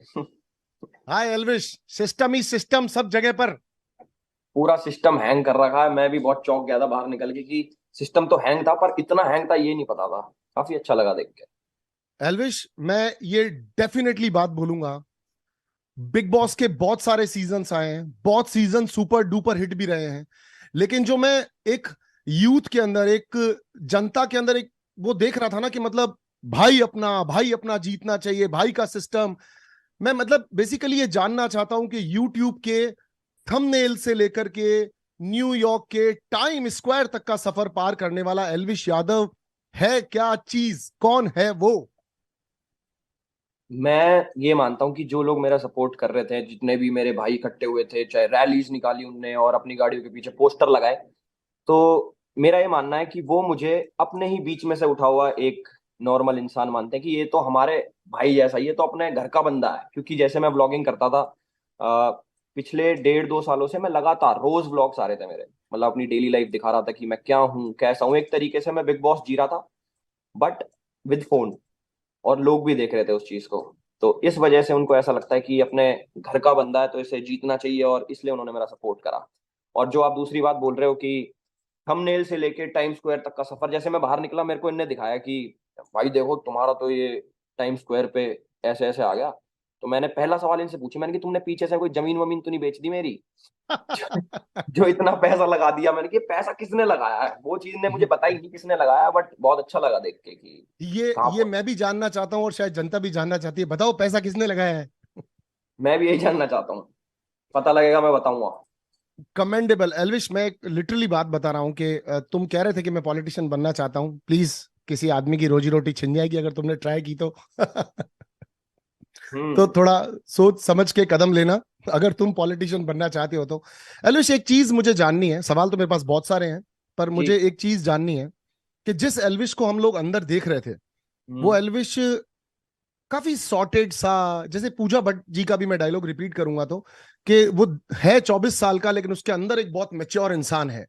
हाय Elvish. System ही system सब जगह पर। पूरा सिस्टम हैंग कर रखा है। मैं भी बहुत चौंक गया था बाहर निकल के कि सिस्टम तो हैंग था, पर इतना हैंग था ये नहीं पता था। काफी अच्छा लगा देख के। एल्विश, मैं ये डेफिनेटली बात बोलूंगा। बिग बॉस के बहुत सारे सीजन्स आए हैं, बहुत सीजन सुपर डुपर हिट भी रहे हैं, लेकिन जो मैं एक यूथ के अंदर, एक जनता के अंदर एक वो देख रहा था ना कि मतलब भाई अपना जीतना चाहिए, भाई का सिस्टम। मैं मतलब बेसिकली ये जानना चाहता हूं कि यूट्यूब के थंबनेल से लेकर के न्यूयॉर्क के टाइम स्क्वायर तक का सफर पार करने वाला एल्विश यादव है क्या चीज, कौन है वो? मैं ये मानता हूँ कि जो लोग मेरा सपोर्ट कर रहे थे, जितने भी मेरे भाई इकट्ठे हुए थे, चाहे रैलीज निकाली उनने और अपनी गाड़ियों के पीछे पोस्टर लगाए, तो मेरा ये मानना है कि वो मुझे अपने ही बीच में से उठा हुआ एक नॉर्मल इंसान मानते हैं, कि ये तो हमारे भाई जैसा ही है, तो अपने घर का बंदा है। क्योंकि जैसे मैं ब्लॉगिंग करता था, पिछले 1.5-2 सालों से मैं लगातार रोज व्लॉग्स आ रहे थे मेरे, मतलब अपनी डेली लाइफ दिखा रहा था कि मैं क्या हूँ, कैसा हूँ। एक तरीके से मैं बिग बॉस जी रहा था, बट विद फोन। और लोग भी देख रहे थे उस चीज को। तो इस वजह से उनको ऐसा लगता है कि अपने घर का बंदा है तो इसे जीतना चाहिए, और इसलिए उन्होंने मेरा सपोर्ट करा। और जो आप दूसरी बात बोल रहे हो कि थंबनेल से लेके टाइम स्क्वायर तक का सफर, जैसे मैं बाहर निकला मेरे को इनने दिखाया कि भाई देखो तुम्हारा तो ये टाइम स्क्वायर पे ऐसे ऐसे आ गया। तो मैंने पहला सवाल इनसे पूछा, मैंने कि तुमने पीछे से कोई जमीन वमीन तो नहीं बेच दी मेरी? जो इतना पैसा लगा दिया, मैंने कि पैसा किसने लगाया है, वो चीज ने मुझे बताई नहीं किसने लगाया, बट बहुत अच्छा लगा देख के कि कहाँ ये मैं भी जानना चाहता हूं और शायद जनता भी जानना चाहती है। बताओ पैसा किसने लगाया है? मैं भी यही जानना चाहता हूँ। पता लगेगा मैं बताऊंगा। कमेंडेबल एल्विश, मैं एक लिटरली बात बता रहा हूं कि तुम कह रहे थे कि मैं पॉलिटिशियन बनना चाहता हूं। प्लीज, किसी आदमी की रोजी रोटी छिन जाएगी अगर तुमने ट्राई की तो। तो हम्म। थोड़ा सोच समझ के कदम लेना अगर तुम पॉलिटिशियन बनना चाहते हो तो। एल्विश, एक चीज मुझे जाननी है, सवाल तो मेरे पास बहुत सारे हैं, पर जी। मुझे एक चीज जाननी है कि जिस एल्विश को हम लोग अंदर देख रहे थे, वो हम्म। एल्विश काफी सॉर्टेड सा, जैसे पूजा भट्ट जी का भी मैं डायलॉग रिपीट करूंगा तो, कि वो है 24 साल का लेकिन उसके अंदर एक बहुत मेच्योर इंसान है।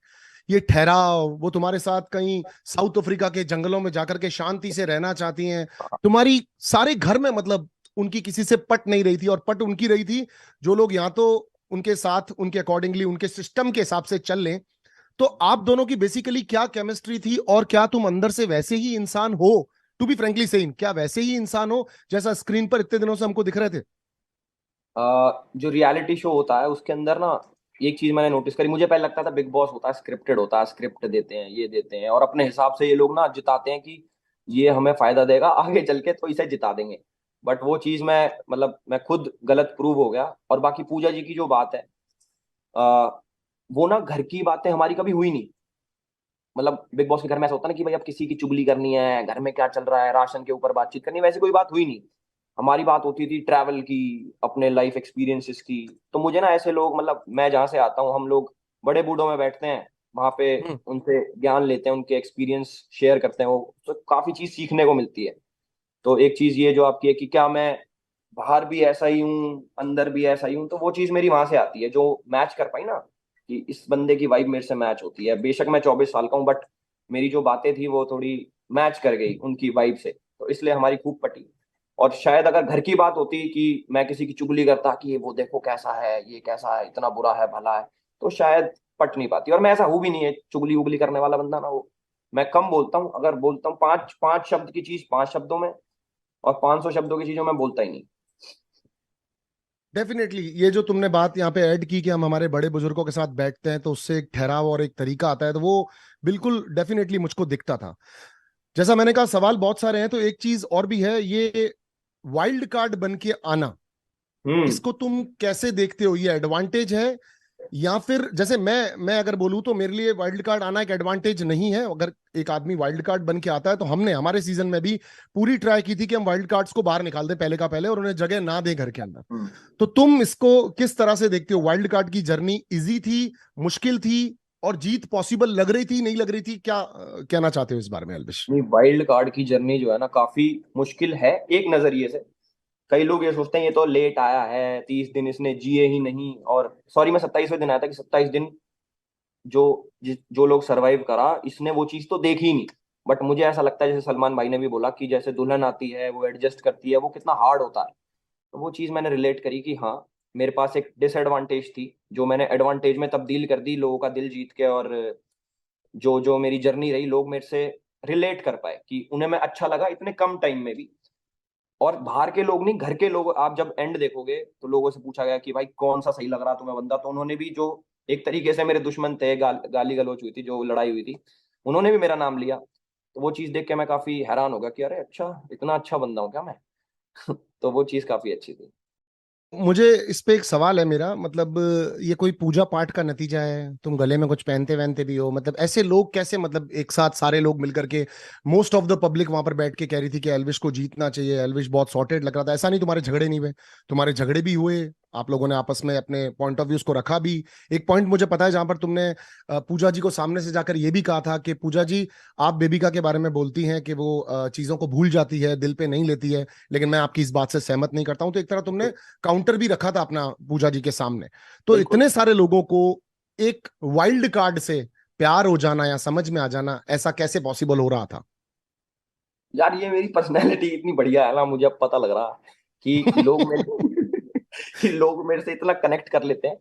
ये ठहराव, वो तुम्हारे साथ कहीं साउथ अफ्रीका के जंगलों में जाकर के शांति से रहना चाहती हैं। तुम्हारी सारे घर में मतलब उनकी किसी से पट नहीं रही थी, और पट उनकी रही थी जो लोग यहाँ तो उनके साथ उनके अकॉर्डिंगली उनके सिस्टम के हिसाब से चल लें। तो आप दोनों की बेसिकली क्या केमिस्ट्री थी, और क्या तुम अंदर से वैसे ही इंसान हो? टू बी फ्रेंकली सेइंग, क्या वैसे ही इंसान हो जैसा स्क्रीन पर इतने दिनों से हमको दिख रहे थे? जो रियलिटी शो होता है उसके अंदर ना, एक चीज मैंने नोटिस करी। मुझे पहले लगता था बिग बॉस होता है स्क्रिप्टेड, होता है, स्क्रिप्ट देते हैं, ये देते हैं और अपने हिसाब से ये लोग ना जिताते हैं कि ये हमें फायदा देगा आगे चल के तो इसे जिता देंगे। बट वो चीज मैं, मतलब मैं खुद गलत प्रूव हो गया। और बाकी पूजा जी की जो बात है, आ, वो ना घर की बातें हमारी कभी हुई नहीं। मतलब बिग बॉस के घर में ऐसा होता है ना कि भाई अब किसी की चुगली करनी है, घर में क्या चल रहा है, राशन के ऊपर बातचीत करनी है, वैसी कोई बात हुई नहीं। हमारी बात होती थी ट्रैवल की, अपने लाइफ एक्सपीरियंसेस की। तो मुझे ना ऐसे लोग, मतलब मैं जहाँ से आता हूँ, हम लोग बड़े बूढ़ों में बैठते हैं वहां पे, हम्म। उनसे ज्ञान लेते हैं, उनके एक्सपीरियंस शेयर करते हैं, वो तो काफी चीज सीखने को मिलती है। तो एक चीज ये जो आपकी है कि क्या मैं बाहर भी ऐसा ही हूँ अंदर भी ऐसा ही हूँ, तो वो चीज मेरी वहां से आती है जो मैच कर पाई ना, कि इस बंदे की वाइब मेरे से मैच होती है। बेशक मैं 24 साल का हूँ, बट मेरी जो बातें थी वो थोड़ी मैच कर गई उनकी वाइब से, तो इसलिए हमारी खूब पटी। और शायद अगर घर की बात होती कि मैं किसी की चुगली करता कि ये वो देखो कैसा है, ये कैसा है, इतना बुरा है भला है, तो शायद पट नहीं पाती। और मैं ऐसा हूं भी नहीं है चुगली उगली करने वाला बंदा ना, वो मैं कम बोलता हूँ। अगर बोलता हूँ पांच पांच शब्द की चीज 5 शब्दों में, और 500 शब्दों की चीजों में बोलता ही नहीं। डेफिनेटली, ये जो तुमने बात यहाँ पे ऐड की कि हम हमारे बड़े बुजुर्गों के साथ बैठते हैं तो उससे एक ठहराव और एक तरीका आता है, तो वो बिल्कुल डेफिनेटली मुझको दिखता था। जैसा मैंने कहा, सवाल बहुत सारे हैं, तो एक चीज और भी है, ये वाइल्ड कार्ड बन के आना, हम्म। इसको तुम कैसे देखते हो? ये एडवांटेज है, या फिर जैसे मैं अगर बोलूं तो मेरे लिए वाइल्ड कार्ड आना एक एडवांटेज नहीं है। अगर एक आदमी वाइल्ड कार्ड बन के आता है, तो हमने हमारे सीजन में भी पूरी ट्राई की थी कि हम वाइल्ड कार्ड्स को बाहर निकाल दें पहले का पहले, और उन्हें जगह ना दें घर के अंदर। हम्म। तो तुम इसको किस तरह से देखते हो? वाइल्ड कार्ड की जर्नी इजी थी, मुश्किल थी, और जीत पॉसिबल लग रही थी, नहीं लग रही थी? क्या कहना चाहते हो इस बारे में एल्विश? नहीं, वाइल्ड कार्ड की जर्नी जो है ना काफी मुश्किल है एक नजरिए से। कई लोग ये सोचते हैं ये तो लेट आया है, 30 दिन इसने जिए ही नहीं, और सॉरी मैं 27वें दिन आया था, कि 27 दिन जो जो लोग सरवाइव करा, इसने वो चीज तो देखी ही नहीं। बट मुझे ऐसा लगता है, जैसे सलमान भाई ने भी बोला कि जैसे दुल्हन आती है वो एडजस्ट करती है, वो कितना हार्ड होता है। तो वो चीज मैंने रिलेट करी कि हाँ, मेरे पास एक डिसएडवांटेज थी जो मैंने एडवांटेज में तब्दील कर दी, लोगों का दिल जीत के। और जो जो मेरी जर्नी रही, लोग मेरे से रिलेट कर पाए कि उन्हें मैं अच्छा लगा इतने कम टाइम में भी। और बाहर के लोग नहीं, घर के लोग, आप जब एंड देखोगे तो लोगों से पूछा गया कि भाई कौन सा सही लग रहा तुम्हें बंदा, तो उन्होंने भी, जो एक तरीके से मेरे दुश्मन थे, गाली गलौच हुई थी, जो लड़ाई हुई थी, उन्होंने भी मेरा नाम लिया। तो वो चीज देख के मैं काफी हैरान हो गया कि अरे अच्छा, इतना अच्छा बंदा हूँ क्या मैं। तो वो चीज काफी अच्छी थी। मुझे इस पे एक सवाल है मेरा, मतलब ये कोई पूजा पाठ का नतीजा है? तुम गले में कुछ पहनते वहनते भी हो, मतलब ऐसे लोग कैसे, मतलब एक साथ सारे लोग मिलकर के, मोस्ट ऑफ द पब्लिक वहां पर बैठ के कह रही थी कि एल्विश को जीतना चाहिए, एल्विश बहुत सॉर्टेड लग रहा था। ऐसा नहीं तुम्हारे झगड़े नहीं हुए? तुम्हारे झगड़े भी हुए, आप लोगों ने आपस में अपने पॉइंट ऑफ व्यूज को रखा भी। एक पॉइंट मुझे पता है जहां पर तुमने पूजा जी को सामने से जाकर ये भी कहा था कि पूजा जी, आप बेबिका के बारे में बोलती हैं कि वो चीजों को भूल जाती है, दिल पे नहीं लेती है, लेकिन मैं आपकी इस बात से सहमत नहीं करता हूं। तो एक तरह तुमने काउंटर भी रखा था अपना पूजा जी के सामने। तो बिल्कुल। इतने सारे लोगों को एक वाइल्ड कार्ड से प्यार हो जाना या समझ में आ जाना, ऐसा कैसे पॉसिबल हो रहा था? यार ये मेरी पर्सनैलिटी इतनी बढ़िया है ना, मुझे अब पता लग रहा है कि लोग मेरे कि लोग मेरे से इतना कनेक्ट कर लेते हैं।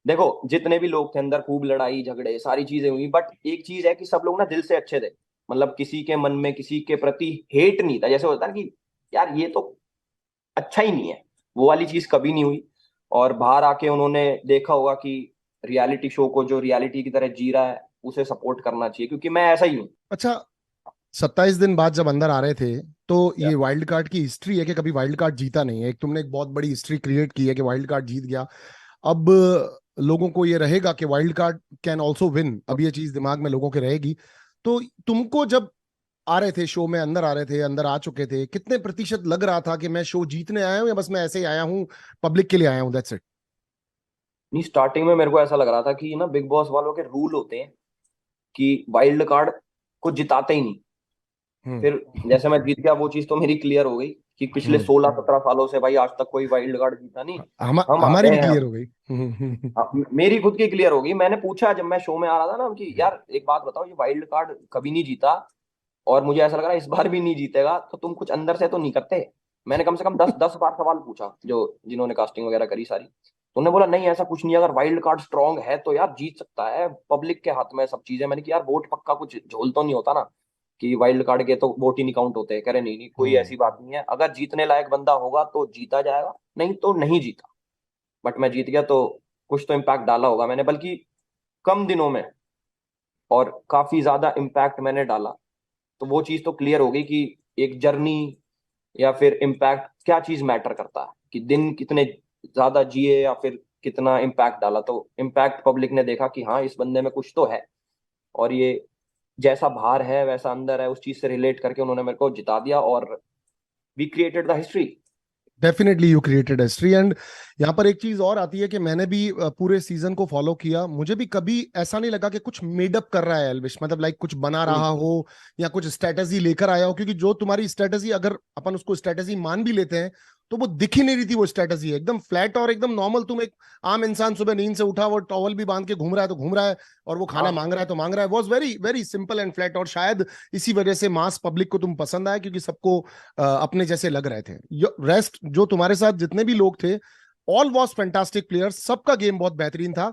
देखो, जितने भी लोग थे अंदर, खूब लड़ाई झगड़े सारी चीजें हुई, बट एक चीज है कि सब लोग ना दिल से अच्छे थे। मतलब किसी के मन में किसी के प्रति हेट नहीं था, जैसे होता है ना कि यार ये तो अच्छा ही नहीं है, वो वाली चीज कभी नहीं हुई। और बाहर आके उन्होंने देखा होगा कि रियलिटी शो को जो रियलिटी की तरह जी रहा है, उसे सपोर्ट करना चाहिए, क्योंकि मैं ऐसा ही हूँ। अच्छा, 27 दिन बाद जब अंदर आ रहे थे, तो ये वाइल्ड कार्ड की हिस्ट्री है कि कभी वाइल्ड कार्ड जीता नहीं है। एक तुमने एक बहुत बड़ी हिस्ट्री क्रिएट की है कि वाइल्ड कार्ड जीत गया। अब लोगों को ये रहेगा कि wild card can also win, अब ये चीज दिमाग में लोगों के रहेगी। तो तुमको जब आ रहे थे शो में, अंदर आ रहे थे, अंदर आ चुके थे, कितने प्रतिशत लग रहा था कि मैं शो जीतने आया हूं या बस मैं ऐसे ही आया हूँ, पब्लिक के लिए आया हूँ, दैट्स इट? नहीं, स्टार्टिंग में मेरे को ऐसा लग रहा था कि ना, बिग बॉस वालों के रूल होते हैं कि वाइल्ड कार्ड को जिताते ही नहीं। हम्म। फिर जैसे मैं जीत गया, वो चीज तो मेरी क्लियर हो गई कि पिछले हम्म। 16-17 सालों से भाई आज तक कोई वाइल्ड कार्ड जीता नहीं। हम आ हमारी गए भी हैं क्लियर अब। हो गई। मेरी खुद की क्लियर हो गई। मैंने पूछा जब मैं शो में आ रहा था ना कि यार एक बात बताओ, ये वाइल्ड कार्ड कभी नहीं जीता और मुझे ऐसा लग रहा है इस बार भी नहीं जीतेगा, तो तुम कुछ अंदर से तो नहीं करते? मैंने कम से कम 10-10 बार सवाल पूछा, जो जिन्होंने कास्टिंग वगैरह करी सारी। तो उन्होंने बोला नहीं, ऐसा कुछ नहीं, अगर वाइल्ड कार्ड स्ट्रांग है तो यार जीत सकता है, पब्लिक के हाथ में है सब चीजें। मैंने कहा यार वोट पक्का कुछ झोल तो नहीं होता ना, कि वाइल्ड कार्ड के तो वोट ही नहीं काउंट होते? कह रहे नहीं नहीं, कोई हम्म। ऐसी बात नहीं है, अगर जीतने लायक बंदा होगा तो जीता जाएगा, नहीं तो नहीं जीता। बट मैं जीत गया तो कुछ तो इम्पैक्ट डाला होगा मैंने, बल्कि कम दिनों में, और काफी ज्यादा इम्पैक्ट मैंने डाला। तो वो चीज तो क्लियर हो गई कि एक जर्नी या फिर इम्पैक्ट, क्या चीज मैटर करता है, कि दिन कितने ज्यादा जिए या फिर कितना इम्पैक्ट डाला। तो इम्पैक्ट पब्लिक ने देखा कि हाँ, इस बंदे में कुछ तो है। और ये जैसा बाहर है वैसा अंदर है, उस चीज से रिलेट करके उन्होंने मेरे को जिता दिया, और we created the history. Definitely you created history. And यहाँ पर एक चीज और आती है कि मैंने भी पूरे सीजन को फॉलो किया, मुझे भी कभी ऐसा नहीं लगा कि कुछ मेडअप कर रहा है एल्विश, मतलब लाइक कुछ बना रहा हो या कुछ स्ट्रेटेजी लेकर आया हो। क्योंकि जो तुम्हारी स्ट्रेटेजी, अगर अपन उसको स्ट्रेटेजी मान भी लेते हैं, तो वो दिख ही नहीं रही थी। वो स्ट्रेटेजी एकदम फ्लैट और एकदम नॉर्मल। तुम एक आम इंसान सुबह नींद से उठा, वो टॉवल भी बांध के घूम रहा है तो घूम रहा है, और वो खाना हाँ, मांग रहा है तो मांग रहा है। Was very very simple and flat. और शायद इसी वजह से मास पब्लिक को तुम पसंद आया, क्योंकि सबको अपने जैसे लग रहे थे। रेस्ट जो तुम्हारे साथ जितने भी लोग थे, ऑल वॉज फैंटास्टिक प्लेयर्स, सबका गेम बहुत बेहतरीन था।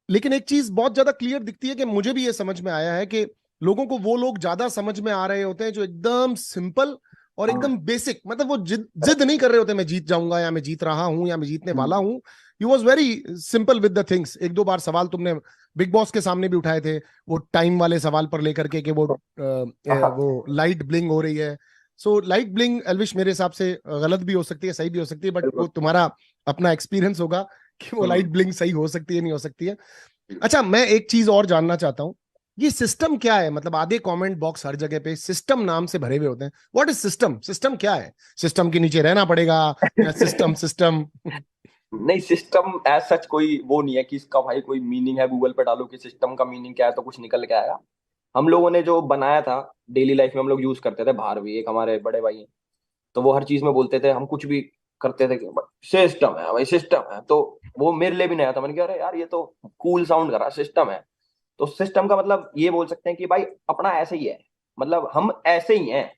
लेकिन एक चीज बहुत ज्यादा क्लियर दिखती है कि मुझे भी ये समझ में आया है कि लोगों को वो लोग ज्यादा समझ में आ रहे होते हैं जो एकदम सिंपल और एकदम बेसिक, मतलब वो जिद जिद नहीं कर रहे होते मैं जीत जाऊंगा या मैं जीत रहा हूं या मैं जीतने वाला हूं। You was very simple with the things. एक दो बार सवाल तुमने बिग बॉस के सामने भी उठाए थे, वो टाइम वाले सवाल पर लेकर के कि वो लाइट ब्लिंग हो रही है। सो लाइट ब्लिंग एल्विश मेरे हिसाब से गलत भी हो सकती है, सही भी हो सकती है, बट वो बिल्कुल। तुम्हारा अपना एक्सपीरियंस होगा कि वो लाइट ब्लिंक सही हो सकती है नहीं हो सकती है। अच्छा, मैं एक चीज और जानना चाहता हूँ, ये सिस्टम क्या है? मतलब आधे कमेंट बॉक्स हर जगह पे सिस्टम नाम से भरे हुए होते हैं। What is system? सिस्टम क्या है? सिस्टम के नीचे रहना पड़ेगा या सिस्टम सिस्टम? नहीं, सिस्टम एज सच कोई वो नहीं है कि इसका भाई कोई मीनिंग है, गूगल पे डालो कि सिस्टम का मीनिंग क्या है तो कुछ निकल के आएगा। हम लोगों ने जो बनाया था, डेली लाइफ में हम लोग यूज करते थे, बाहर भी एक हमारे बड़े भाई हैं, तो वो हर चीज में बोलते थे, हम कुछ भी करते थे कि सिस्टम है भाई, सिस्टम है। तो वो मेरे लिए भी नया था, मैंने कहा अरे यार ये तो कूल साउंड कर रहा है, सिस्टम है। तो सिस्टम का मतलब ये बोल सकते हैं कि भाई अपना ऐसे ही है, मतलब हम ऐसे ही हैं।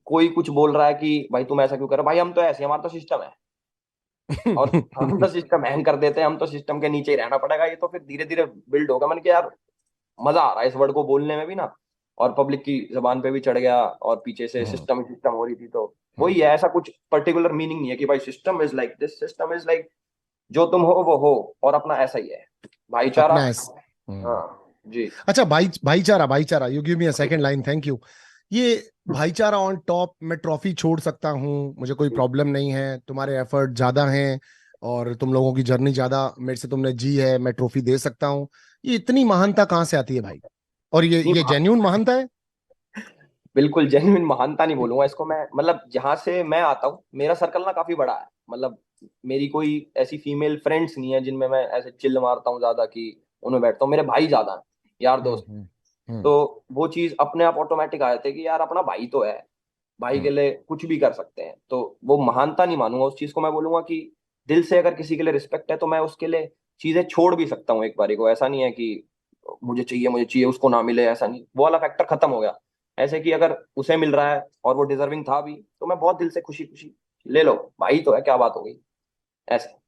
कोई कुछ बोल रहा है कि भाई तुम ऐसा क्यों कर रहे हो, भाई हम तो ऐसे हैं, हमारा तो सिस्टम है, और हम तो सिस्टम हैंग कर देते हैं, हम तो सिस्टम के नीचे ही रहना पड़ेगा, ये तो फिर धीरे धीरे बिल्ड होगा। मैंने कहा यार मजा आ रहा है इस वर्ड को बोलने में भी ना, और पब्लिक की जबान पे भी चढ़ गया, और पीछे से हम्म, सिस्टम सिस्टम हो रही थी, तो हम्म, वही है, ऐसा कुछ पर्टिकुलर मीनिंग नहीं है कि भाई system is like this, system is like जो तुम हो वो हो, और अपना ऐसा ही है, भाईचारा। अपना ऐस हम्म। हाँ जी। अच्छा, भाईचारा, भाईचारा, you give me a second line, thank you. ये भाईचारा ऑन टॉप, मैं ट्रॉफी छोड़ सकता हूँ, मुझे कोई प्रॉब्लम नहीं है, तुम्हारे एफर्ट ज्यादा हैं और तुम लोगों की जर्नी ज्यादा मेरे से तुमने जी है, मैं ट्रॉफी दे सकता हूँ। ये इतनी महानता कहाँ से आती है भाई? और ये नहीं, ये जेन्यून महानता है? बिल्कुल जेन्युइन महानता नहीं बोलूंगा इसको मैं, मतलब जहां से मैं आता हूँ मेरा सर्कल ना काफी बड़ा है, मतलब मेरी कोई ऐसी फीमेल फ्रेंड्स नहीं है जिनमें मैं ऐसे चिल्ल मारता हूँ ज्यादा कि उनमें बैठता हूँ, मेरे भाई ज्यादा हैं, यार हम्म, दोस्त। हम्म, तो वो चीज अपने आप ऑटोमेटिक आ जाती है कि यार अपना भाई तो है, भाई हम्म, के लिए कुछ भी कर सकते हैं, तो वो महानता नहीं मानूंगा उस चीज को, मैं बोलूंगा कि दिल से अगर किसी के लिए रिस्पेक्ट है तो मैं उसके लिए चीजें छोड़ भी सकता हूँ एक बारी को, ऐसा नहीं है कि मुझे चाहिए उसको ना मिले, ऐसा नहीं, वो वाला फैक्टर खत्म हो गया। ऐसे कि अगर उसे मिल रहा है और वो डिजर्विंग था भी, तो मैं बहुत दिल से खुशी खुशी ले लो, भाई तो है, क्या बात हो गई, ऐसे।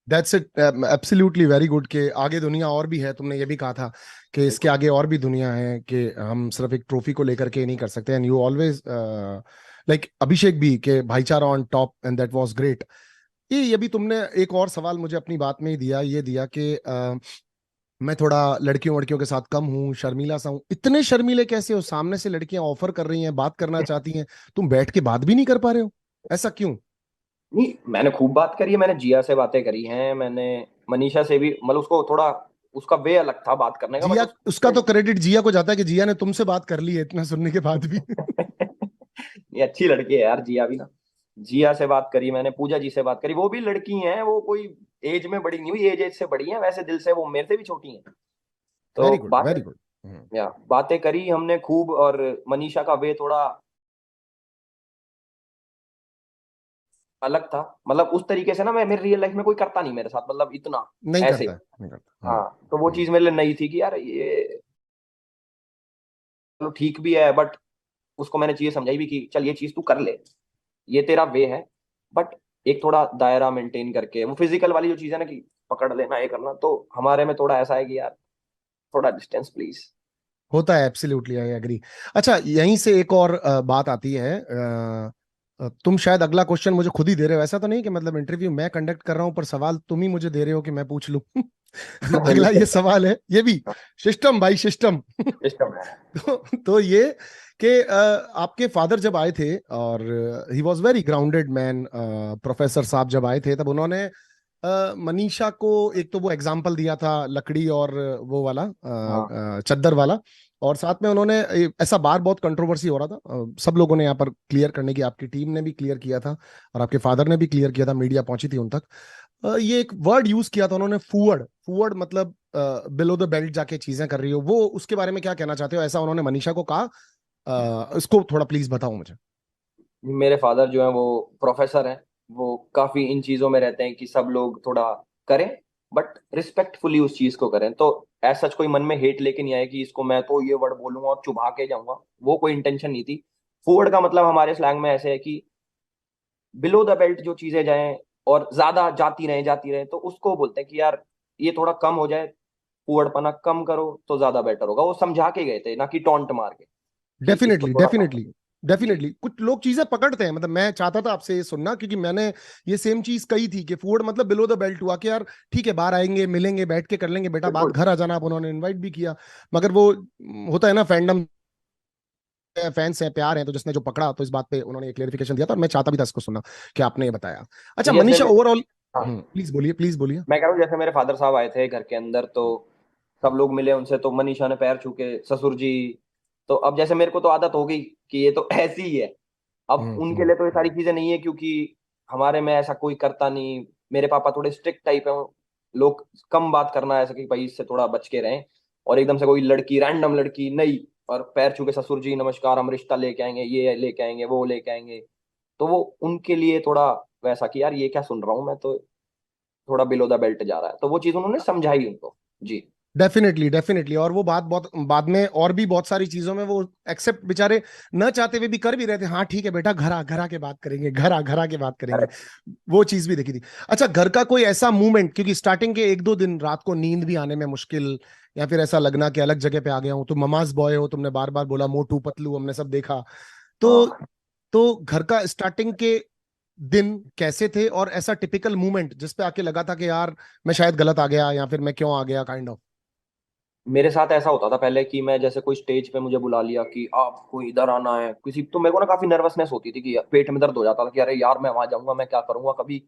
That's it, absolutely very good. के आगे दुनिया और भी है, तुमने ये भी कहा था कि इसके बिल्कुल। आगे और भी दुनिया है, कि हम सिर्फ एक ट्रॉफी को लेकर के नहीं कर सकते। एंड यू ऑलवेज लाइक अभिषेक भी, के भाईचारा on top and that was great. ये भी तुमने एक और सवाल मुझे अपनी बात में ही दिया, ये दिया कि मैं थोड़ा लड़कियों वड़कियों के साथ कम हूँ, शर्मीला सा हूँ। इतने शर्मीले कैसे हो? सामने से लड़कियां ऑफर कर रही हैं, बात करना चाहती हैं, तुम बैठ के बात भी नहीं कर पा रहे हो? ऐसा क्यों? नहीं, मैंने खूब बात करी है, मैंने जिया से बातें करी हैं, मैंने मनीषा से भी, मतलब उसको थोड़ा, उसका वे अलग था बात करने का, बट जिया, उस उसका तो क्रेडिट जिया को जाता है कि जिया ने तुमसे बात कर ली है इतना सुनने के बाद भी। ये अच्छी लड़की है यार जिया भी ना। जिया से बात करी मैंने, पूजा जी से बात करी, वो भी लड़की हैं, वो कोई एज में बड़ी नहीं हुई, एज एज से बड़ी हैं, वैसे दिल से वो मेरे से भी छोटी हैं। तो वेरी गुड, बातें, वेरी गुड। या बातें करी हमने खूब, और मनीषा का वे थोड़ा अलग था, मतलब उस तरीके से ना, मैं मेरी रियल लाइफ में कोई करता नहीं मेरे साथ, मतलब इतना नहीं ऐसे। करता है, नहीं करता। हाँ, तो वो चीज मेरे लिए नई थी कि यार ये चलो ठीक भी है, बट उसको मैंने चीजें समझाई भी कि चल ये चीज तू कर ले, ये तेरा वे है, बट एक थोड़ा दायरा मेंटेन करके, वो फिजिकल वाली जो चीज है ना कि पकड़ लेना ये करना, तो हमारे में थोड़ा ऐसा है कि यार थोड़ा डिस्टेंस प्लीज। होता है, एब्सोल्युटली, आई एग्री। अच्छा, यहीं से एक और बात आती है। तुम शायद अगला क्वेश्चन मुझे खुद ही दे रहे हो, ऐसा तो नहीं कि मतलब इंटरव्यू मैं कंडक्ट कर रहा हूं पर सवाल तुम ही मुझे दे रहे हो कि मैं पूछ लूं? अगला ये सवाल है, ये भी सिस्टम भाई, सिस्टम। सिस्टम है। तो ये कि आपके फादर जब आए थे, और he was very grounded man, professor साहब जब आए थे, तब उन्होंने मनीषा को एक तो वो एग्जाम्पल दिया था, लकड़ी और वो वाला हाँ चद्दर वाला। और साथ में उन्होंने ऐसा बार बहुत कंट्रोवर्सी हो रहा था, सब लोगों ने यहाँ पर क्लियर करने की, आपकी टीम ने भी क्लियर किया था और आपके फादर ने भी क्लियर किया था, मीडिया पहुंची थी उन तक। ये एक वर्ड यूज किया था उन्होंने, फूवर्ड। फूवर्ड मतलब बिलो द बेल्ट जाके चीजें कर रही हो, वो उसके बारे में क्या कहना चाहते हो? ऐसा उन्होंने मनीषा को कहा, इसको थोड़ा प्लीज बताओ मुझे। मेरे फादर जो है वो प्रोफेसर हैं, वो काफी इन चीजों में रहते हैं कि सब लोग थोड़ा करें, बट रिस्पेक्टफुली उस चीज को करें, तो ऐसा कोई मन में हेट लेके नहीं आए कि इसको मैं तो ये वर्ड बोलूंगा और चुभा के जाऊंगा, वो कोई इंटेंशन नहीं थी। फूवर्ड का मतलब हमारे स्लैंग में ऐसे है कि बिलो द बेल्ट जो चीजें जाएं और ज्यादा जाती रहे तो उसको बोलते हैं कि यार ये थोड़ा कम हो जाए, फूहड़पना कम करो तो ज्यादा बेटर होगा, वो समझा के गए थे ना कि टॉन्ट मार के कि इसको डेफिनेटली, थोड़ा सा। डेफिनेटली, जी। डेफिनेटली कुछ लोग चीजें पकड़ते हैं, मतलब मैं चाहता था आपसे ये सुनना, क्योंकि मैंने ये सेम चीज कही थी कि फूड मतलब बिलो द बेल्ट हुआ, कि यार ठीक है, बाहर आएंगे, मिलेंगे, बैठ के कर लेंगे बेटा बात, बिल्कुल। घर आ जाना। आप उन्होंने इनवाइट भी किया, मगर वो होता है ना, फैंडम, फैंस हैं, प्यार है, तो जिसने जो पकड़ा, तो इस बात पे उन्होंने एक क्लेरिफिकेशन दिया था, और मैं चाहता भी था इसको सुनना कि आपने ये बताया। अच्छा, जैसे मनीषा ओवरऑल, हाँ, प्लीज बोलिए, प्लीज बोलिए। मैं कह रहा हूँ जैसे मेरे फादर साहब आए थे घर के अंदर, तो सब लोग मिले उनसे, तो मनीषा ने पैर छू के ससुर जी, तो अब जैसे मेरे को तो आदत हो गई कि ये तो ऐसी ही है, अब हम्म, उनके लिए तो ये सारी चीजें नहीं है, क्योंकि हमारे में ऐसा कोई करता नहीं, मेरे पापा थोड़े स्ट्रिक्ट टाइप है, लोग कम बात करना ऐसा कि भाई इससे थोड़ा बच के रहें, और एकदम से कोई लड़की, रैंडम लड़की नहीं, और पैर छू के ससुर जी नमस्कार, हम रिश्ता लेके आएंगे, ये लेके आएंगे, वो लेके आएंगे, तो वो उनके लिए थोड़ा वैसा कि यार ये क्या सुन रहा हूँ मैं, तो थोड़ा बिलो द बेल्ट जा रहा है, तो वो चीज उन्होंने समझाई उनको। जी। Definitely definitely. और वो बात बहुत बाद में और भी बहुत सारी चीजों में वो एक्सेप्ट बेचारे न चाहते हुए भी कर भी रहे थे। हाँ ठीक है बेटा, घर आ के बात करेंगे, घर आ के बात करेंगे। करेक्ट। वो चीज भी देखी थी। अच्छा, घर का कोई ऐसा मूवमेंट, क्योंकि स्टार्टिंग के एक दो दिन रात को नींद भी आने में मुश्किल, या फिर ऐसा लगना कि अलग जगह पे आ गया हूँ, तुम ममाज बॉय हो, तुमने बार बार बोला मोटू पतलू, हमने सब देखा। तो हाँ, घर का स्टार्टिंग के दिन कैसे थे, और ऐसा टिपिकल मूवमेंट जिस पे आके लगा था कि यार मैं शायद गलत आ गया, या फिर मैं क्यों आ गया, काइंड ऑफ। मेरे साथ ऐसा होता था पहले कि मैं जैसे कोई स्टेज पे मुझे बुला लिया कि आपको इधर आना है किसी, तो मेरे को ना काफी नर्वसनेस होती थी कि पेट में दर्द हो जाता था कि अरे यार मैं वहां जाऊंगा, मैं क्या करूंगा, कभी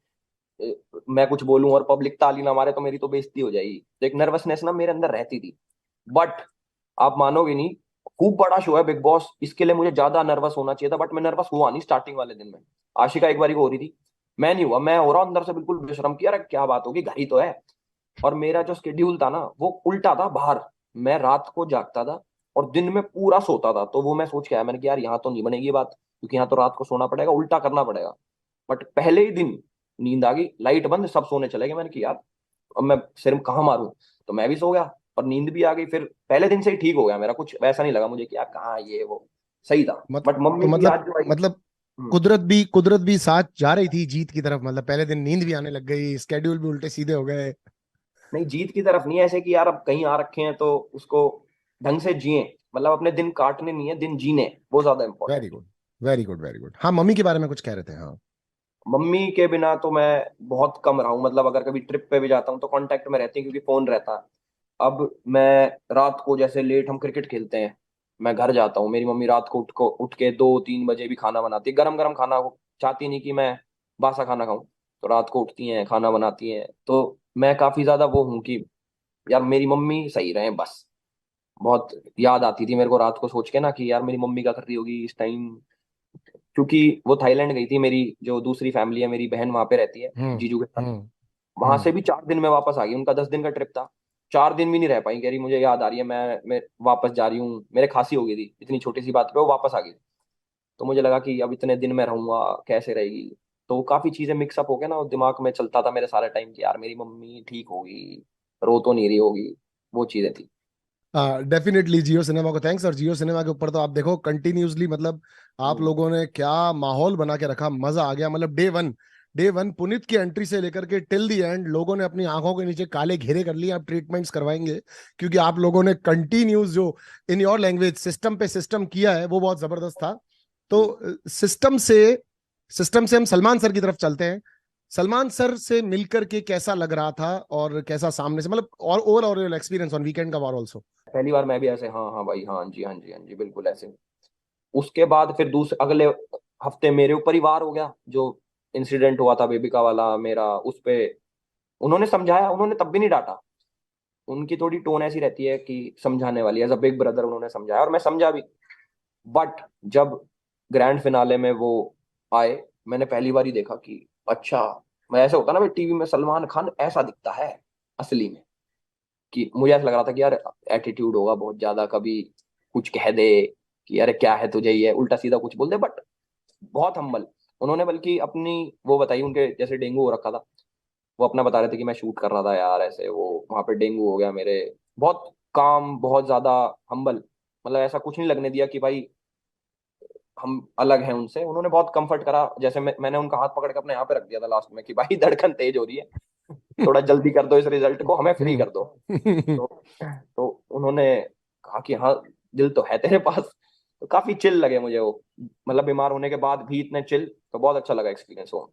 ए, मैं कुछ बोलूं और पब्लिक ताली ना मारे तो मेरी तो बेइज्जती हो जाएगी। तो एक नर्वसनेस ना मेरे अंदर रहती थी। बट आप मानोगे नहीं, खूब बड़ा शो है बिग बॉस, इसके लिए मुझे ज्यादा नर्वस होना चाहिए था, बट मैं नर्वस हुआ नहीं स्टार्टिंग वाले दिन में। आशिका एक बारी को हो रही थी, मैं नहीं हुआ, मैं हो रहा हूं अंदर से बिल्कुल बेशरम की यार क्या बात होगी, घर ही तो है। और मेरा जो शेड्यूल था ना वो उल्टा था बाहर। मैं रात को जागता था और दिन में पूरा सोता था। तो वो मैं सोच के आया, मैंने कि यार यहाँ तो नहीं बनेगी ये बात, क्योंकि यहाँ तो रात को सोना पड़ेगा, उल्टा करना पड़ेगा। बट पहले ही दिन नींद आ गई, लाइट बंद, सब सोने चले गए। मैंने कि यार अब मैं सिर में कहाँ मारूं, तो मैं भी सो गया और नींद भी आ गई। फिर पहले दिन से ही ठीक हो गया मेरा, कुछ वैसा नहीं लगा मुझे कि यार कहाँ ये वो, सही था। मत बट तो मम्मी की मतलब आज जो आई। मतलब हम्म, कुदरत भी साथ जा रही थी जीत की तरफ, मतलब पहले दिन नींद भी आने लग गई, स्केड्यूल भी उल्टे सीधे हो गए। नहीं जीत की तरफ नहीं, ऐसे कि यार अब कहीं आ रखे हैं तो उसको ढंग से जिए। मतलब अपने दिन काटने नहीं है, दिन जीने, वो ज्यादा वेरी इंपॉर्टेंट है। Good, very good, very good. हाँ, मम्मी के बारे में कुछ कह रहे थे, हाँ। मम्मी के बिना तो मैं बहुत कम रहा हूँ, मतलब अगर कभी ट्रिप पे भी जाता हूँ तो कांटेक्ट में रहती है क्योंकि फोन रहता है। अब मैं रात को जैसे लेट हम क्रिकेट खेलते हैं, मैं घर जाता हूँ, मेरी मम्मी रात को उठ के 2-3 बजे भी खाना बनाती है, गरम गरम खाना, वो चाहती नहीं कि मैं बासा खाना खाऊं। तो रात को उठती हैं, खाना बनाती हैं। तो मैं काफी ज्यादा वो हूँ कि यार मेरी मम्मी सही रहे बस। बहुत याद आती थी मेरे को रात को सोच के ना कि यार मेरी मम्मी क्या कर रही होगी इस टाइम, क्योंकि वो थाईलैंड गई थी, मेरी जो दूसरी फैमिली है, मेरी बहन वहां पे रहती है हम्म। जीजू के साथ। हम्म। वहां हम्म। से भी 4 दिन में वापस आ गई, उनका 10 दिन का ट्रिप था। 4 दिन भी नहीं रह पाई, कह रही मुझे याद आ रही है, मैं वापस जा रही हूँ, मेरे खांसी हो गई थी इतनी छोटी सी बात पे, वो वापस आ गई। तो मुझे लगा कि अब इतने दिन मैं रहूंगा, कैसे रहेगी। तो काफी चीजें मिक्सअप हो गया ना, और दिमाग में चलता था मेरे सारे टाइम कि यार मेरी मम्मी ठीक होगी, रो तो नहीं रही होगी, वो चीजें थी। डेफिनेटली जियो सिनेमा को थैंक्स। और जियो सिनेमा के ऊपर तो आप देखो कंटिन्यूअसली, मतलब आप हम्म। लोगों ने क्या माहौल बना के रखा, मजा आ गया। मतलब डे वन पुनीत की एंट्री से लेकर के टिल दी एंड लोगों ने अपनी आंखों के नीचे काले घेरे कर लिए, आप ट्रीटमेंट्स करवाएंगे, क्योंकि आप लोगों ने कंटिन्यूस जो इन योर लैंग्वेज सिस्टम पे सिस्टम किया है वो बहुत जबरदस्त था। तो सिस्टम से हम सलमान सर की तरफ चलते हैं। सलमान सर से मिलकर के कैसा लग रहा था, और कैसा सामने से, मतलब और ओवरऑल एक्सपीरियंस ऑन वीकेंड का वार ऑल्सो। पहली बार मैं भी ऐसे हाँ हाँ भाई, हाँ जी हाँ जी हाँ जी बिल्कुल ऐसे। उसके बाद फिर दूसरे अगले हफ्ते मेरे ऊपर ही वार हो गया, जो इंसिडेंट हुआ था बेबिका वाला मेरा उस पे। उन्होंने समझाया, उन्होंने तब भी नहीं डांटा। उनकी थोड़ी टोन ऐसी रहती है कि समझाने वाली, एज अ बिग ब्रदर उन्होंने समझाया और मैं समझा भी। बट जब ग्रैंड फिनाले में वो आए, मैंने पहली बार ही देखा कि अच्छा, मैं ऐसा होता ना भाई टीवी में सलमान खान ऐसा दिखता है असली में। कि मुझे ऐसा लग रहा था कि यार एटीट्यूड होगा बहुत ज्यादा, कभी कुछ कह दे कि अरे क्या है तुझे, ये उल्टा सीधा कुछ बोल दे। बट बहुत हम्बल। उन्होंने बल्कि अपनी वो बताई, उनके जैसे डेंगू हो रखा था, वो अपना बता रहे थे कि मैं शूट कर रहा था यार ऐसे, वो वहां पे डेंगू हो गया मेरे। बहुत काम, बहुत ज्यादा हम्बल। मतलब ऐसा कुछ नहीं लगने दिया कि भाई हम अलग हैं उनसे। उन्होंने बहुत कंफर्ट करा, जैसे मैंने उनका हाथ पकड़ के अपने यहाँ पे रख दिया था लास्ट में कि भाई धड़कन तेज हो रही है, थोड़ा जल्दी कर दो इस रिजल्ट को, हमें फ्री कर दो। तो तो उन्होंने कहा कि हाँ दिल तो है तेरे पास। तो काफी चिल लगे मुझे वो, मतलब बीमार होने के बाद भी इतने चिल, तो बहुत अच्छा लगा एक्सपीरियंस वो।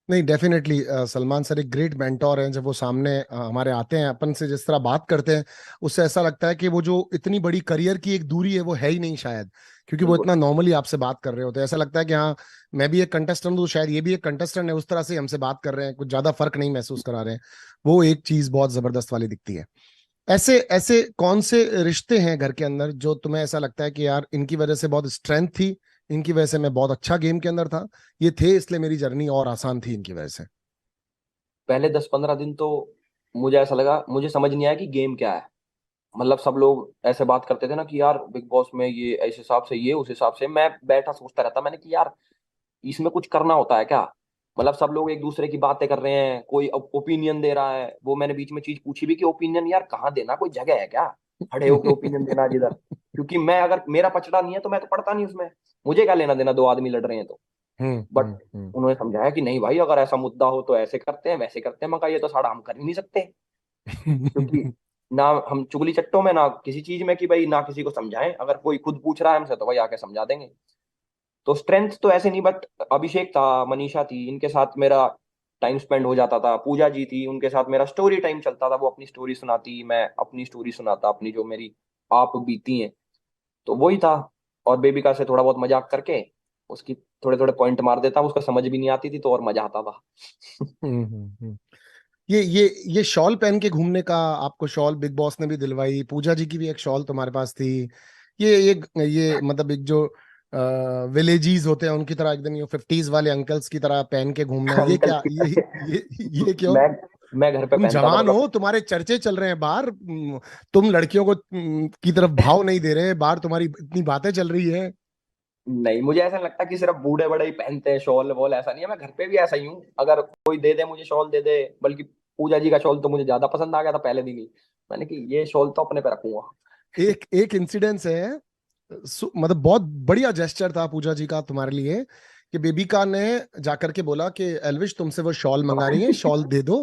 नहीं, डेफिनेटली सलमान सर एक ग्रेट मेंटोर हैं। जब वो सामने हमारे आते हैं, अपन से जिस तरह बात करते हैं, उससे ऐसा लगता है कि वो जो इतनी बड़ी करियर की एक दूरी है वो है ही नहीं शायद, क्योंकि वो बिल्कुल। इतना नॉर्मली आपसे बात कर रहे होते हैं। ऐसा लगता है कि हाँ, मैं भी एक कंटेस्टेंट हूँ, शायद ये भी एक कंटेस्टेंट है, उस तरह से हमसे बात कर रहे हैं, कुछ ज्यादा फर्क नहीं महसूस करा रहे हैं। वो एक चीज बहुत जबरदस्त वाली दिखती है। ऐसे ऐसे कौन से रिश्ते हैं घर के अंदर जो तुम्हें ऐसा लगता है कि यार इनकी वजह से बहुत स्ट्रेंथ थी, इनकी वजह से मैं बहुत अच्छा गेम के अंदर था, ये थे इसलिए मेरी जर्नी और आसान थी इनकी वजह से। पहले 10-15 दिन तो मुझे ऐसा लगा, मुझे समझ नहीं आया कि गेम क्या है। मतलब सब लोग ऐसे बात करते थे ना कि यार बिग बॉस में ये इस हिसाब से, ये उस हिसाब से। मैं बैठा सोचता रहता, मैंने कि यार इसमें कुछ करना होता है क्या। मतलब सब लोग एक दूसरे की बातें कर रहे हैं, कोई ओपिनियन दे रहा है। वो मैंने बीच में चीज पूछी भी कि ओपिनियन यार कहाँ देना, कोई जगह है क्या खड़े होके ओपिनियन देना जिधर? क्योंकि मैं, अगर मेरा पचड़ा नहीं है तो मैं तो पढ़ता नहीं उसमें, मुझे क्या लेना देना, दो आदमी लड़ रहे हैं तो। बट हम्म। उन्होंने समझाया कि नहीं भाई, अगर ऐसा मुद्दा हो तो ऐसे करते हैं वैसे करते हैं। मैं कहा ये तो साड़ा हम कर ही नहीं सकते, क्योंकि ना हम चुगली चट्टों में, ना किसी चीज में कि भाई ना किसी को समझाएं। अगर कोई खुद पूछ रहा है हमसे तो भाई आके समझा देंगे। तो स्ट्रेंथ तो ऐसे नहीं, बट अभिषेक था, मनीषा थी, इनके साथ मेरा टाइम स्पेंड हो जाता था। पूजा जी थी, उनके साथ मेरा स्टोरी टाइम चलता था। वो अपनी स्टोरी सुनाती, मैं अपनी स्टोरी सुनाता, अपनी जो मेरी आप बीती हैं। तो वही था। और बेबिका से थोड़ा बहुत मजाक करके उसकी थोड़े थोड़े पॉइंट मार देता, उसको समझ भी नहीं आती थी तो और मजा आता था। हम्म। ये शॉल पहन के घूमने का, आपको शॉल बिग बॉस ने भी दिलवाई, पूजा जी की भी एक शॉल तुम्हारे पास थी। ये मतलब एक जो विलेजीज होते हैं उनकी तरह एकदम, ये 50s वाले अंकल्स की तरह पहन के घूमना, ये अंकल क्या, की तरह। ये क्यों? मैं मैं घर पे तुम पहनता था जवान तो हो, तुम्हारे चर्चे चल रहे हैं बाहर, तुम लड़कियों को की तरफ भाव नहीं दे रहे, बाहर तुम्हारी इतनी बातें चल रही है। नहीं, मुझे ऐसा लगता कि सिर्फ बूढ़े बड़े ही पहनते हैं शॉल वॉल, ऐसा नहीं है। मैं घर पे भी ऐसा ही हूँ, अगर कोई दे दे मुझे शॉल दे दे। बल्कि पूजा जी का शॉल तो मुझे ज्यादा पसंद आ गया था पहले दिन ही। मैंने कि ये शॉल तो अपने पे रखूंगा। एक एक इंसिडेंस है, मतलब बहुत बढ़िया जेस्चर था पूजा जी का तुम्हारे लिए, कि बेबिका ने जाकर के बोला कि एल्विश तुमसे वो शॉल मंगा रही है, शॉल दे दो।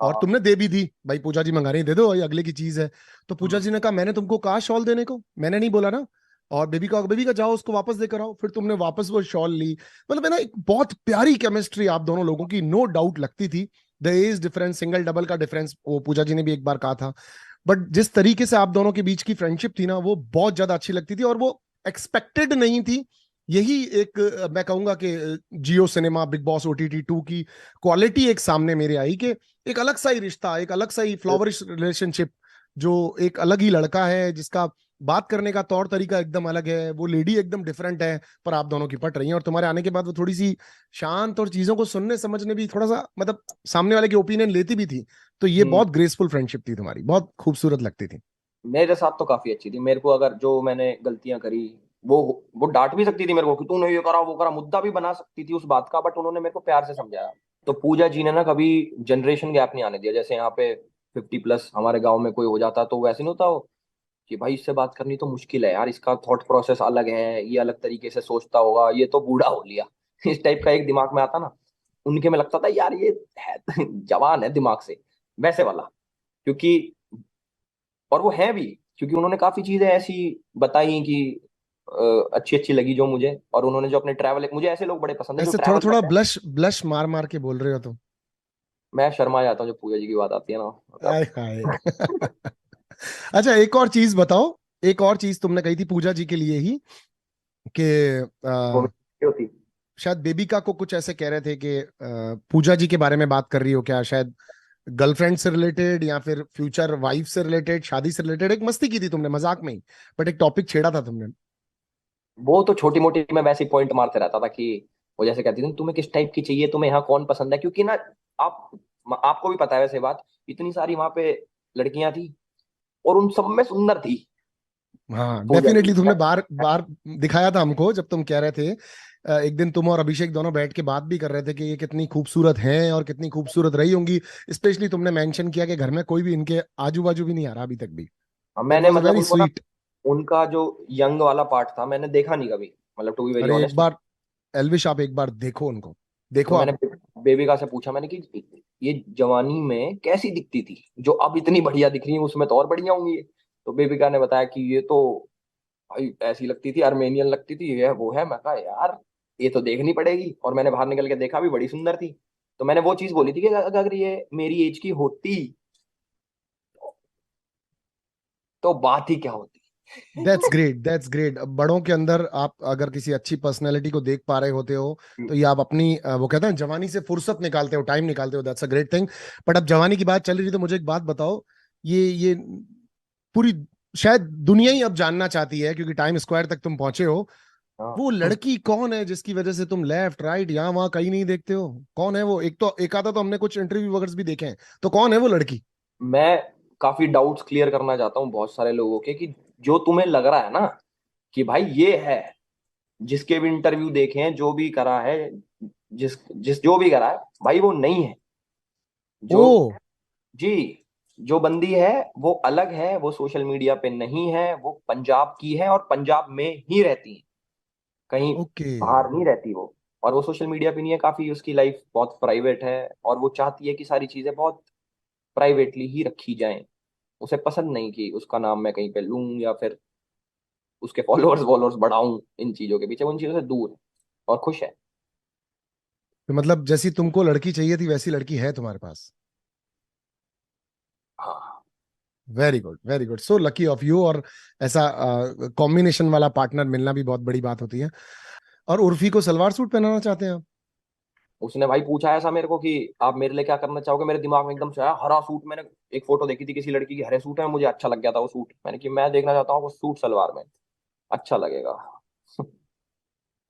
और हाँ। तुमने दे भी दी, भाई पूजा जी मंगा रही है, दे दो, ये अगले की चीज है। तो पूजा हम्म। जी ने कहा मैंने तुमको कहा शॉल देने को, मैंने नहीं बोला ना। और बेबिका जाओ उसको वापस देकर आओ, फिर तुमने वापस वो शॉल ली। मतलब है ना, एक बहुत प्यारी केमिस्ट्री आप दोनों लोगों की, नो डाउट लगती थी। The age difference, single double का डिफरेंस, वो पूजा जी ने भी एक बार कहा था। बट जिस तरीके से आप दोनों के बीच की फ्रेंडशिप थी ना, वो बहुत ज्यादा अच्छी लगती थी, और वो एक्सपेक्टेड नहीं थी। यही एक मैं कहूंगा कि जियो सिनेमा बिग बॉस OTT 2 की क्वालिटी एक सामने मेरे आई, कि एक अलग सा ही रिश्ता, एक अलग सा ही फ्लावरिश रिलेशनशिप, जो एक अलग ही लड़का है जिसका बात करने का तौर तरीका एकदम अलग है, वो लेडी एकदम डिफरेंट है, पर आप दोनों की पट रही हैं। और तुम्हारे आने के बाद वो थोड़ी सी शांत, और चीजों को सुनने समझने भी थोड़ा सा, मतलब सामने वाले के ओपिनियन लेती भी थी। तो ये हम्म। बहुत ग्रेसफुल फ्रेंडशिप थी तुम्हारी, बहुत खूबसूरत लगती थी। मेरे साथ तो काफी अच्छी थी। मेरे को अगर जो मैंने गलतियां करी, वो वो डांट भी सकती थी मेरे को कि तूने ये करा वो करा, मुद्दा भी बना सकती थी उस बात का, बट उन्होंने मेरे को प्यार से समझाया। तो पूजा जी ने ना कभी जनरेशन गैप नहीं आने दिया। जैसे यहाँ पे 50+ हमारे गांव में कोई हो जाता तो वैसे नहीं होता हो कि भाई इससे बात करनी तो मुश्किल है यार, इसका थॉट प्रोसेस अलग है, ये अलग तरीके से सोचता होगा, ये तो बूढ़ा हो लिया। इस टाइप का एक दिमाग में आता ना, उनके में लगता था यार ये है जवान है दिमाग से, वैसे वाला। क्योंकि और वो है भी, क्योंकि उन्होंने काफी चीजें ऐसी बताई कि अच्छी अच्छी लगी जो मुझे। और उन्होंने जो अपने ट्रैवल, मुझे ऐसे लोग बड़े पसंद है जो ऐसे थोड़ा ट्रैवल थोड़ा करते हैं। ब्लश ब्लश मार मार के बोल रहे हो तुम। मैं शर्मा जाता हूँ जब पूजा जी की बात आती है ना, मतलब। आय हाय। अच्छा, एक और चीज बताओ। एक और चीज तुमने कही थी पूजा जी के लिए ही, कि वो मेरी होती। शायद बेबिका को कुछ ऐसे कह रहे थे कि पूजा जी के बारे में बात कर रही हो क्या, शायद गर्लफ्रेंड से रिलेटेड या फिर फ्यूचर वाइफ से रिलेटेड, शादी से रिलेटेड, एक मस्ती की थी तुमने मजाक में ही, बट एक टॉपिक छेड़ा था तुमने। वो तो छोटी मोटी मैं वैसे ही पॉइंट मारते रहता था कि वो जैसे कहती थी तुम्हें किस टाइप की चाहिए, तुम्हें यहाँ कौन पसंद है, क्योंकि ना आप आपको भी पता है वैसे बात, इतनी सारी वहां पे लड़कियां थी और उन सब में सुंदर थी हाँ पूजा जी। डेफिनेटली, तुमने बार बार दिखाया था हमको जब तुम कह रहे थे, एक दिन तुम और अभिषेक दोनों बैठ के बात भी कर रहे थे कि ये कितनी खूबसूरत हैं और कितनी खूबसूरत रही होंगी। स्पेशली तुमने मेंशन किया कि घर में कोई भी इनके आजू बाजू भी नहीं आ रहा अभी तक भी। दैट मैंने वाज अ मतलब वेरी उनको ना, स्वीट। उनका जो यंग वाला पार्ट था मैंने देखा नहीं कभी, मतलब टू बी वेरी अरे एक ऑनेस्ट। बार एल्विश, आप एक बार देखो उनको, देखो तो मैंने आप। बेबिका से पूछा मैंने कि ये जवानी में कैसी दिखती थी, जो अब इतनी बढ़िया दिख रही है उसमें तो और बढ़िया होंगी ये। तो बेबिका ने बताया कि ये तो भाई ऐसी लगती थी, आर्मेनियन लगती थी, ये वो है। मैं कहा यार ये तो देखनी पड़ेगी, और मैंने बाहर निकल के देखा भी, बड़ी सुंदर थी। तो मैंने वो चीज बोली थी कि अगर ये मेरी एज की होती तो बात ही क्या होती। That's great, that's great. बड़ों के अंदर आप अगर किसी अच्छी पर्सनैलिटी को देख पा रहे होते हो, तो ये आप अपनी वो कहते हैं जवानी से फुर्सत निकालते हो, टाइम निकालते हो, that's a great thing. But अब जवानी की बात चल रही, तो मुझे एक बात बताओ। ये पूरी शायद दुनिया ही अब जानना चाहती है, क्योंकि टाइम स्क्वायर तक तुम पहुंचे हो। हाँ। वो लड़की कौन है जिसकी वजह से तुम लेफ्ट राइट यहाँ वहां कहीं नहीं देखते हो? कौन है वो? एक तो एक आधा तो हमने कुछ इंटरव्यू वगैरह भी देखे हैं, तो कौन है वो लड़की? मैं काफी डाउट्स क्लियर करना चाहता हूँ बहुत सारे लोगों के, कि जो तुम्हें लग रहा है ना कि भाई ये है, जिसके भी इंटरव्यू देखे हैं, जो भी करा है, जिस जिस जो भी करा है भाई वो नहीं है। जो ओ। जी, जो बंदी है वो अलग है, वो सोशल मीडिया पे नहीं है, वो पंजाब की है और पंजाब में ही रहती है, कहीं ओके। बाहर नहीं रहती वो। और वो सोशल मीडिया पे नहीं है, काफी उसकी लाइफ बहुत प्राइवेट है और वो चाहती है कि सारी चीजें बहुत प्राइवेटली ही रखी जाएं। उसे पसंद नहीं कि उसका नाम मैं कहीं पे लूं या फिर उसके फॉलोअर्स वॉलोअर्स बढ़ाऊं, इन चीजों के पीछे वो उन चीजों से दूर है और खुश है। तो मतलब जैसी तुमको लड़की चाहिए थी वैसी लड़की है तुम्हारे पास। हाँ very good, very good, so lucky of you. और ऐसा कॉम्बिनेशन वाला पार्टनर मिलना भी बहुत बड़ी बात होती है। और उर्फी को सलवार सूट पहनाना चाहते हैं आप। उसने भाई पूछा ऐसा मेरे को कि आप मेरे लिए क्या करना चाहोगे, मेरे दिमाग में एकदम से आया हरा सूट। मैंने एक फोटो देखी थी किसी लड़की की हरे सूट में, मुझे अच्छा लग गया था वो सूट, मैंने कि मैं देखना चाहता हूँ वो सूट सलवार में, अच्छा लगेगा।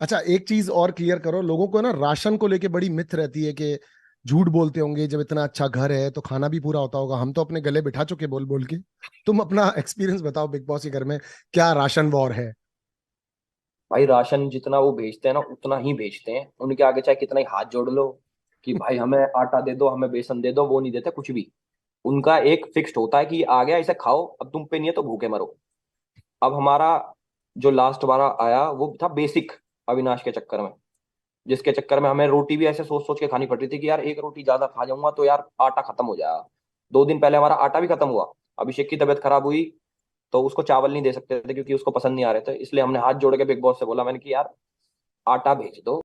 अच्छा, एक चीज और क्लियर करो लोगों को ना, राशन को लेके बड़ी मिथ रहती है कि झूठ बोलते होंगे, जब इतना अच्छा घर है तो खाना भी पूरा होता होगा। हम तो अपने गले बिठा चुके बोल बोल के। तुम अपना एक्सपीरियंस बताओ बिग बॉस के घर में क्या राशन वॉर है। भाई राशन जितना वो भेजते हैं ना उतना ही भेजते हैं, उनके आगे चाहे कितना ही हाथ जोड़ लो कि भाई हमें आटा दे दो, हमें बेसन दे दो, वो नहीं देते कुछ भी। उनका एक फिक्स्ड होता है कि ये आ गया इसे खाओ, अब तुम पे नहीं है तो भूखे मरो। अब हमारा जो लास्ट वाला आया वो था बेसिक, अविनाश के चक्कर में, जिसके चक्कर में हमें रोटी भी ऐसे सोच सोच के खानी पड़ रही थी कि यार एक रोटी ज्यादा खा जाऊंगा तो यार आटा खत्म हो जाएगा। 2 दिन पहले हमारा आटा भी खत्म हुआ। अभिषेक की तबीयत खराब हुई तो उसको चावल नहीं दे सकते थे क्योंकि उसको पसंद नहीं आ रहे थे, इसलिए हमने हाथ जोड़ के बिग बॉस से बोला, मैंने कि यार आटा भेज दो।